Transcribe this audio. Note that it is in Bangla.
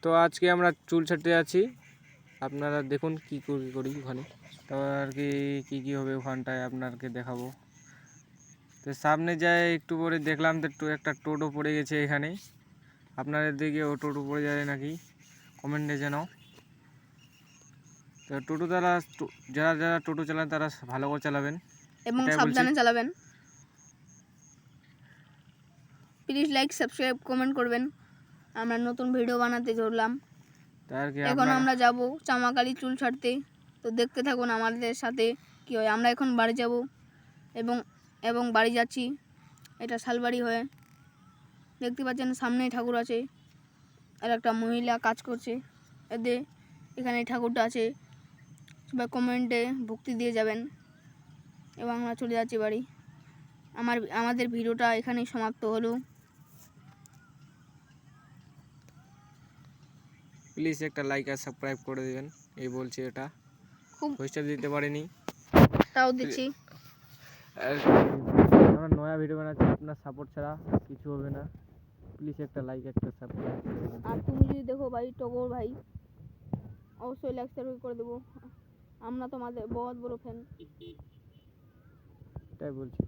তো আজকে আমরা চুল ছাড়তে যাচ্ছি, আপনারা দেখুন কি করি ওখানে। তো আর কি কি হবে ওখানটায় আপনাকে দেখাবো। তো সামনে যায় একটু পরে দেখলাম তো একটা টোটো পড়ে গেছে এখানে। আপনাদের দিকে ও টোটো পড়ে যায় নাকি কমেন্টে জানাও। তো টোটো যারা টোটো চালান তারা ভালো করে চালাবেন এবং সাবধানে চালাবেন। প্লিজ লাইক সাবস্ক্রাইব কমেন্ট করবেন। আমরা নতুন ভিডিও বানাতে চললাম। এখন আমরা যাব চামাকালি চুল ছাড়তে। তো দেখতে থাকুন আমাদের সাথে কি হয়। আমরা এখন বাড়ি যাব এবং বাড়ি যাচ্ছি। এটা শালবাড়ি হয়ে দেখতে পাচ্ছেন সামনেই ঠাকুর আছে আর একটা মহিলা কাজ করছে। এখানে ঠাকুরটা আছে, সবাই কমেন্টে ভক্তি দিয়ে যাবেন এবং আমরা চলে যাচ্ছি বাড়ি। আমাদের ভিডিওটা এখানেই সমাপ্ত হলো। প্লিজ একটা লাইক আর সাবস্ক্রাইব করে দেবেন। এই বলছি, এটা খুব পয়সা দিতে পারিনি, তাও দিচ্ছি। আর আমরা নয়া ভিডিও বানাচ্ছি, আপনার সাপোর্ট ছাড়া কিছু হবে না। প্লিজ একটা লাইক একটা সাবস্ক্রাইব করে দেবেন। আর তুমি যদি দেখো ভাই টগর ভাই, অবশ্যই লাইক সাবস্ক্রাইব করে দেবো। আমরা তোমাদের বহুত বড় ফ্যান, এটাই বলছি।